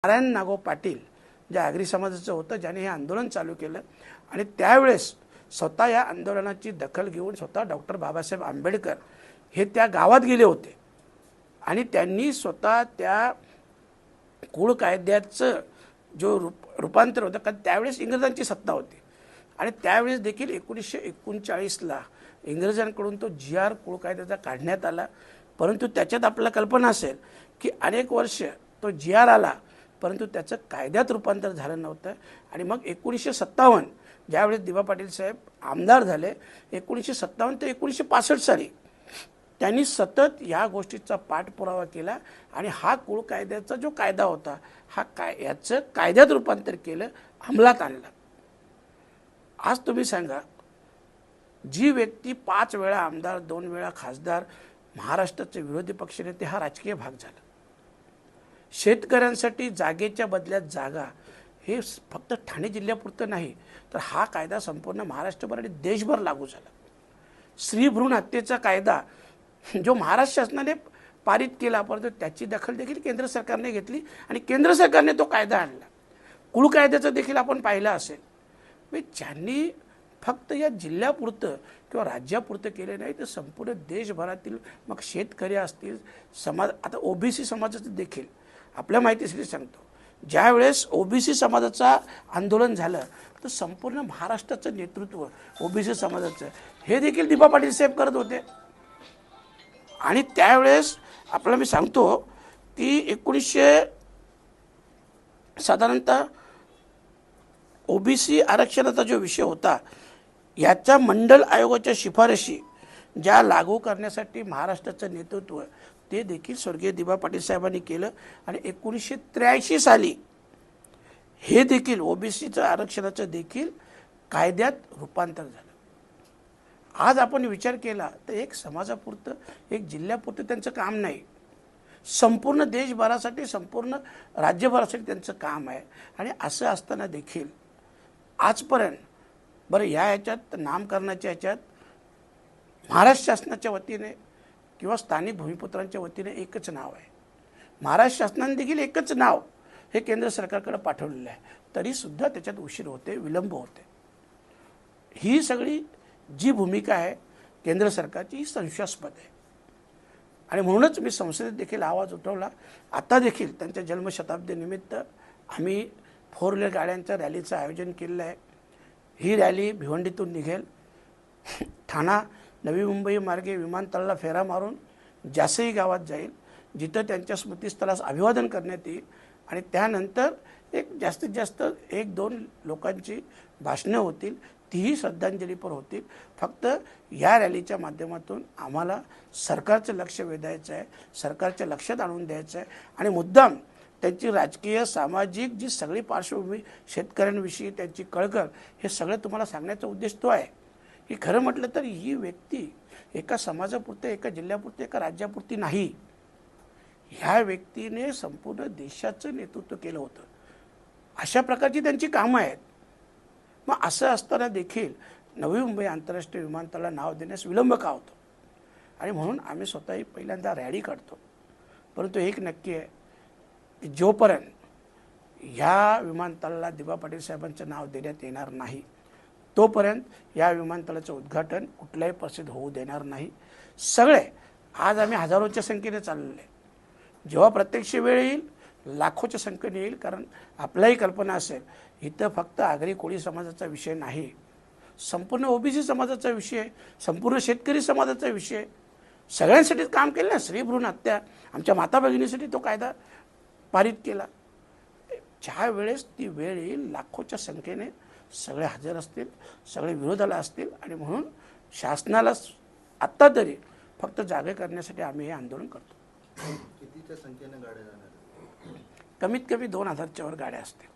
नारायण नागो पाटील जे आगरी समाजाचं होतं, ज्याने हे आंदोलन चालू केलं आणि त्यावेळेस स्वतः या आंदोलनाची दखल घेऊन स्वतः डॉक्टर बाबासाहेब आंबेडकर हे त्या गावात गेले होते आणि त्यांनी स्वतः त्या कुळ कायद्याचं जो रूपांतर होतं, कारण त्यावेळेस इंग्रजांची सत्ता होती आणि त्यावेळेस देखील 1939ला इंग्रजांकडून तो GR कुळ कायद्याचा काढण्यात आला. परंतु त्याच्यात आपल्याला कल्पना असेल की अनेक वर्ष तो GR आला, परंतु त्याचं कायद्यात रूपांतर झालं नव्हतं. आणि मग 1957 ज्यावेळेस दिवा पाटील साहेब आमदार झाले, 1957 ते 1965 साली त्यांनी सतत या गोष्टीचा पाठपुरावा केला आणि हा कुळ कायद्याचा जो कायदा होता, याचं कायद्यात रूपांतर केलं, अंमलात आणलं. आज तुम्ही सांगा, जी व्यक्ती 5 वेळा आमदार, 2 वेळा खासदार, महाराष्ट्राचे विरोधी पक्षनेते, हा राजकीय भाग झाला. शेतकऱ्यांसाठी जागेच्या बदल्यात जागा हे फक्त ठाणे जिल्ह्यापुरतं नाही, तर हा कायदा संपूर्ण महाराष्ट्रभर आणि देशभर लागू झाला. स्त्री भ्रूण हत्येचा कायदा जो महाराष्ट्र शासनाने पारित केला, परंतु त्याची दखल देखील केंद्र सरकारने घेतली आणि केंद्र सरकारने तो कायदा आणला. कुळ कायद्याचं देखील आपण पाहिलं असेल. ज्यांनी फक्त या जिल्ह्यापुरतं किंवा राज्यापुरतं केले नाही, तर संपूर्ण देशभरातील, मग शेतकरी असतील, समाज, आता OBC समाजाचं देखील आपल्या माहितीसाठी सांगतो, ज्यावेळेस OBC समाजाचं आंदोलन झालं, तर संपूर्ण महाराष्ट्राचं नेतृत्व OBC समाजाचं हे देखील दिवा पाटील साहेब करत होते. आणि त्यावेळेस आपल्याला मी सांगतो की साधारणतः OBC आरक्षणाचा जो विषय होता, याच्या मंडल आयोगाच्या शिफारशी ज्या लागू करण्यासाठी महाराष्ट्राचं नेतृत्व ते देखील स्वर्गीय दिवा पाटील साहेबांनी केलं आणि 1983 साली हे देखील OBCचं आरक्षणाचं देखील कायद्यात रूपांतर झालं. आज आपण विचार केला तर एक समाजापुरतं, एक जिल्ह्यापुरतं त्यांचं काम नाही, संपूर्ण देशभरासाठी, संपूर्ण राज्यभरासाठी त्यांचं काम आहे. आणि असं असताना देखील आजपर्यंत बरं याच्यात नामकरणाच्या याच्यात महाराष्ट्र शासनाच्या वतीने किंवा स्थानिक भूमिपुत्रांच्या वतीने एकच नाव आहे. महाराष्ट्र शासनाने देखील एकच नाव हे केंद्र सरकारकडे पाठवलेलं आहे, तरीसुद्धा त्याच्यात उशीर होते, विलंब होते. ही सगळी जी भूमिका आहे केंद्र सरकारची, ही संशयास्पद आहे. आणि म्हणूनच मी संसदेत देखील आवाज उठवला. आता देखील त्यांच्या जन्मशताब्दीनिमित्त आम्ही 4 व्हीलर गाड्यांच्या रॅलीचं आयोजन केलेलं आहे. ही रॅली भिवंडीतून निघेल, ठाणा नवी मुंबई मार्गे विमानतळाला फेरा मारून जासई गावात जाईल, जिथं त्यांच्या स्मृतीस्थळास अभिवादन करण्यात येईल. आणि त्यानंतर एक जास्तीत जास्त 1-2 लोकांची भाषणं होतील, तीही श्रद्धांजलीपर होतील. फक्त या रॅलीच्या माध्यमातून आम्हाला सरकारचं लक्ष वेधायचं आहे, सरकारच्या लक्षात आणून द्यायचं आहे. आणि मुद्दाम त्यांची राजकीय, सामाजिक जी सगळी पार्श्वभूमी, शेतकऱ्यांविषयी त्यांची कळकळ, हे सगळं तुम्हाला सांगण्याचा उद्देश तो आहे की खरं म्हटलं तर ही व्यक्ती एका समाजापुरतं, एका जिल्ह्यापुरतं, एका राज्यापुरती नाही. ह्या व्यक्तीने संपूर्ण देशाचं नेतृत्व केलं होतं. अशा प्रकारची त्यांची कामं आहेत. मग असं असताना देखील नवी मुंबई आंतरराष्ट्रीय विमानतळाला नाव देण्यास विलंब का होतो? आणि म्हणून आम्ही स्वतःही पहिल्यांदा रॅली काढतो. परंतु एक नक्की आहे की जोपर्यंत ह्या विमानतळाला दिवा पाटील साहेबांचं नाव देण्यात येणार नाही, तोपर्यंत या विमानतळाचं उद्घाटन कुठल्याही परिस्थितीत होऊ देणार नाही. सगळे आज आम्ही हजारोच्या संख्येने चाललेले, जेव्हा प्रत्यक्ष वेळ येईल लाखोच्या संख्येने येईल. कारण आपल्याही कल्पना असेल, इथं फक्त आगरी कोळी समाजाचा विषय नाही, संपूर्ण OBC समाजाचा विषय, संपूर्ण शेतकरी समाजाचा विषय, सगळ्यांसाठीच काम केलं ना. स्त्री भ्रूण हत्या, आमच्या माता भगिनीसाठी तो कायदा पारित केला. ज्या वेळेस ती वेळ येईल लाखोच्या संख्येने सगळे हजर असतील, सगळे विरोधाला असतील. आणि म्हणून शासनाला आत्ता तरी फक्त जागे करण्यासाठी आम्ही हे आंदोलन करतो. कितीच्या संख्येने गाड्या जाणार? कमीत कमी 2000च्या वर गाड्या असतील.